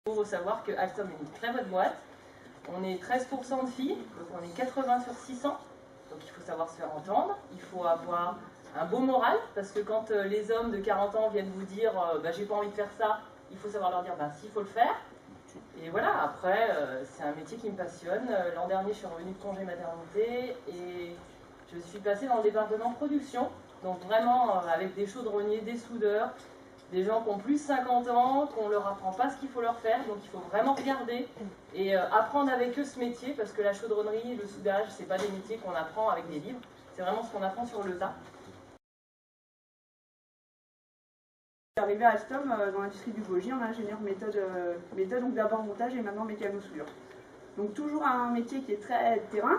Il faut savoir que Alstom est une très bonne boîte. On est 13% de filles, donc on est 80 sur 600. Donc il faut savoir se faire entendre. Il faut avoir un beau moral, parce que quand les hommes de 40 ans viennent vous dire j'ai pas envie de faire ça, il faut savoir leur dire s'il faut le faire. Et voilà, après, c'est un métier qui me passionne. L'an dernier, je suis revenue de congé maternité et je suis passée dans le département production. Donc vraiment avec des chaudronniers, des soudeurs, des gens qui ont plus de 50 ans, qu'on ne leur apprend pas ce qu'il faut leur faire. Donc il faut vraiment regarder et apprendre avec eux ce métier, parce que la chaudronnerie et le soudage, ce n'est pas des métiers qu'on apprend avec des livres. C'est vraiment ce qu'on apprend sur le tas. Je suis arrivée à Alstom dans l'industrie du bogie en ingénieur méthode, donc d'abord montage et maintenant mécano-soudure. Donc toujours un métier qui est très terrain,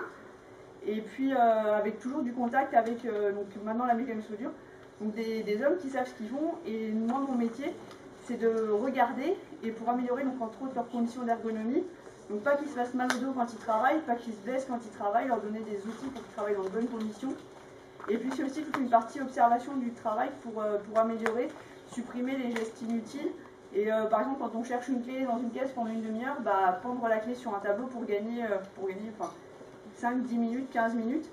et puis avec toujours du contact avec donc maintenant la mécano-soudure, donc des hommes qui savent ce qu'ils font. Et moi, mon métier, c'est de regarder et pour améliorer donc entre autres leurs conditions d'ergonomie. Donc pas qu'ils se fassent mal au dos quand ils travaillent, pas qu'ils se blessent quand ils travaillent, leur donner des outils pour qu'ils travaillent dans de bonnes conditions. Et puis c'est aussi toute une partie observation du travail pour améliorer, supprimer les gestes inutiles. Et par exemple, quand on cherche une clé dans une caisse pendant une demi-heure, prendre la clé sur un tableau pour gagner 5, 10 minutes, 15 minutes.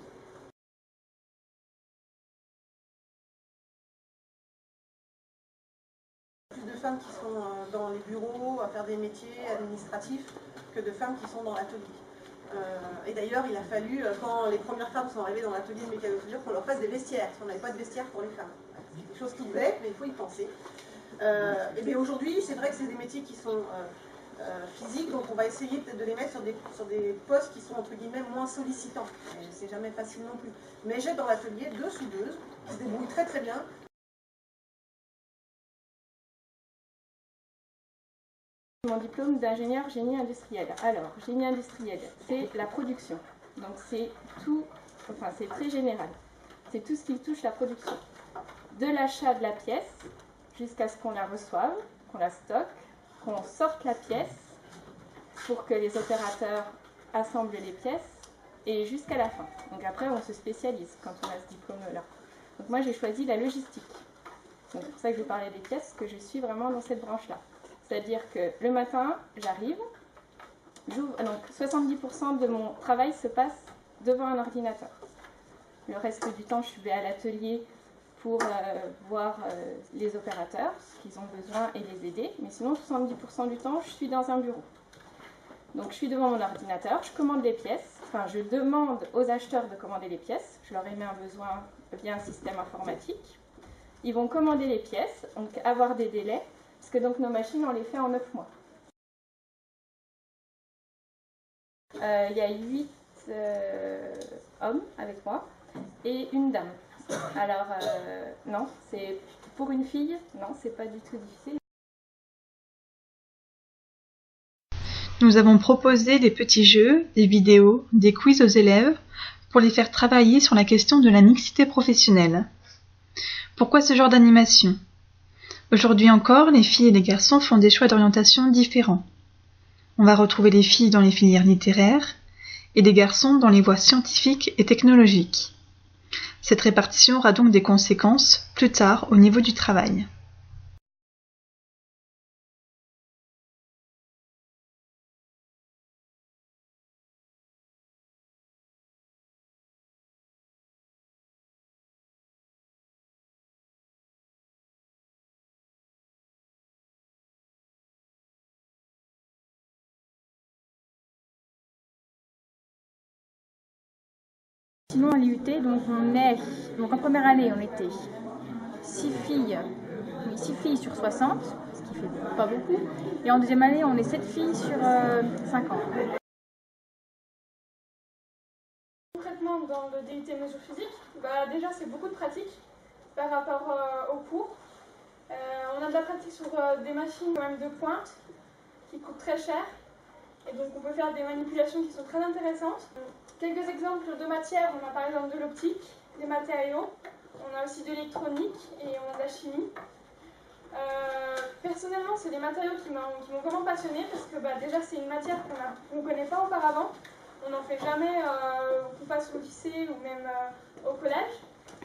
Plus de femmes qui sont dans les bureaux à faire des métiers administratifs que de femmes qui sont dans l'atelier. Et d'ailleurs, il a fallu, quand les premières femmes sont arrivées dans l'atelier de mécano-soudure, qu'on leur fasse des vestiaires, parce qu'on n'avait pas de vestiaires pour les femmes. C'est des choses qui voulaient, mais il faut y penser. Et bien aujourd'hui, c'est vrai que c'est des métiers qui sont physiques, donc on va essayer peut-être de les mettre sur des postes qui sont entre guillemets moins sollicitants. C'est jamais facile non plus. Mais j'ai dans l'atelier 2 soudeuses qui se débrouillent très très bien. Mon diplôme d'ingénieur génie industriel. Alors, génie industriel, c'est la production. Donc c'est tout, c'est très général. C'est tout ce qui touche la production. De l'achat de la pièce jusqu'à ce qu'on la reçoive, qu'on la stocke, qu'on sorte la pièce pour que les opérateurs assemblent les pièces et jusqu'à la fin. Donc après, on se spécialise quand on a ce diplôme-là. Donc moi, j'ai choisi la logistique. Donc c'est pour ça que je vous parlais des pièces, parce que je suis vraiment dans cette branche-là. C'est-à-dire que le matin, j'arrive, donc 70% de mon travail se passe devant un ordinateur. Le reste du temps, je vais à l'atelier pour voir les opérateurs, ce qu'ils ont besoin et les aider. Mais sinon, 70% du temps, je suis dans un bureau. Donc je suis devant mon ordinateur, je commande les pièces, je demande aux acheteurs de commander les pièces, je leur émets un besoin via un système informatique. Ils vont commander les pièces, donc avoir des délais. Parce que donc nos machines, on les fait en 9 mois. Il y a 8 hommes avec moi et une dame. Alors, non, c'est pour une fille, non, c'est pas du tout difficile. Nous avons proposé des petits jeux, des vidéos, des quiz aux élèves pour les faire travailler sur la question de la mixité professionnelle. Pourquoi ce genre d'animation ? Aujourd'hui encore, les filles et les garçons font des choix d'orientation différents. On va retrouver les filles dans les filières littéraires et les garçons dans les voies scientifiques et technologiques. Cette répartition aura donc des conséquences plus tard au niveau du travail. Sinon à l'IUT, donc en première année, on était 6 filles sur 60, ce qui fait pas beaucoup. Et en deuxième année, on est 7 filles sur 50. Concrètement, dans le DUT mesure physique, déjà c'est beaucoup de pratique par rapport au cours. On a de la pratique sur des machines quand même de pointe qui coûtent très cher. Et donc on peut faire des manipulations qui sont très intéressantes. Quelques exemples de matières, on a par exemple de l'optique, des matériaux, on a aussi de l'électronique et on a de la chimie. Personnellement, c'est des matériaux qui m'ont vraiment passionnée parce que déjà c'est une matière qu'on ne connaît pas auparavant. On n'en fait jamais, qu'on passe au lycée ou même au collège.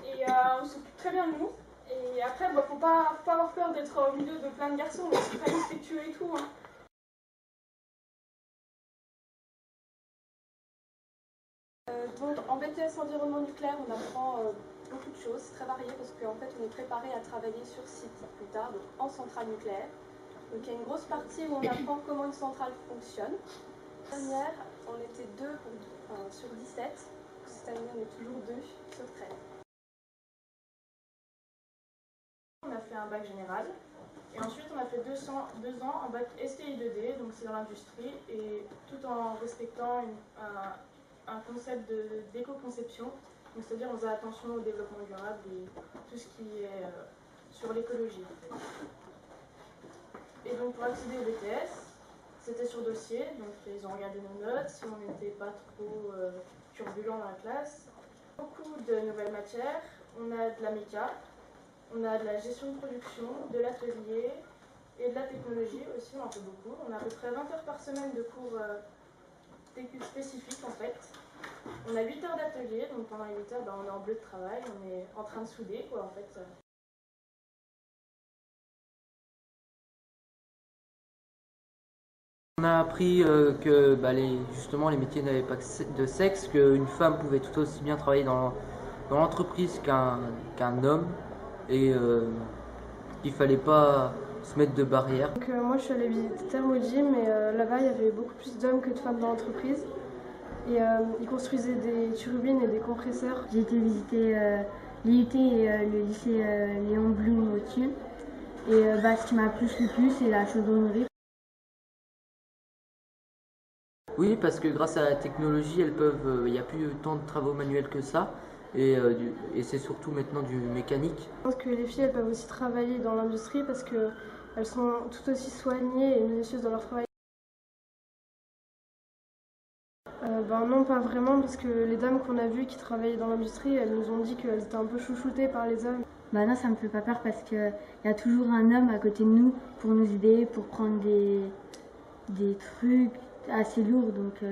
Et on s'occupe très bien de nous. Et après, faut pas avoir peur d'être au milieu de plein de garçons, on est très respectueux et tout. environnement nucléaire, on apprend beaucoup de choses, c'est très varié parce qu'en fait on est préparé à travailler sur site plus tard, donc en centrale nucléaire. Donc il y a une grosse partie où on apprend comment une centrale fonctionne. L'année dernière, on était 2 sur 17, cette année on est toujours 2 sur 13. On a fait un bac général et ensuite on a fait 2 ans en bac STI 2D, donc c'est dans l'industrie, et tout en respectant un concept d'éco-conception, c'est-à-dire on faisait attention au développement durable et tout ce qui est sur l'écologie. Et donc pour accéder au BTS, c'était sur dossier, donc ils ont regardé nos notes, si on n'était pas trop turbulent dans la classe. Beaucoup de nouvelles matières, on a de la méca, on a de la gestion de production, de l'atelier et de la technologie aussi, on en fait beaucoup. On a à peu près 20 heures par semaine de cours spécifiques en fait. On a 8 heures d'atelier, donc pendant les 8 heures on est en bleu de travail, on est en train de souder quoi en fait. On a appris que justement les métiers n'avaient pas de sexe, qu'une femme pouvait tout aussi bien travailler dans l'entreprise qu'un homme, et qu'il fallait pas se mettre de barrières. Donc, moi je suis allée visiter Thermogym et là-bas il y avait beaucoup plus d'hommes que de femmes dans l'entreprise. Et ils construisaient des turbines et des compresseurs. J'ai été visiter l'IUT et le lycée Léon Blum au-dessus. Et ce qui m'a plu le plus, c'est la chaudronnerie. Oui, parce que grâce à la technologie, il n'y a plus tant de travaux manuels que ça, et c'est surtout maintenant du mécanique. Je pense que les filles elles peuvent aussi travailler dans l'industrie parce qu'elles sont tout aussi soignées et minutieuses dans leur travail. Non, pas vraiment, parce que les dames qu'on a vues qui travaillaient dans l'industrie, elles nous ont dit qu'elles étaient un peu chouchoutées par les hommes. Non, ça me fait pas peur parce qu'il y a toujours un homme à côté de nous pour nous aider, pour prendre des trucs assez lourds, donc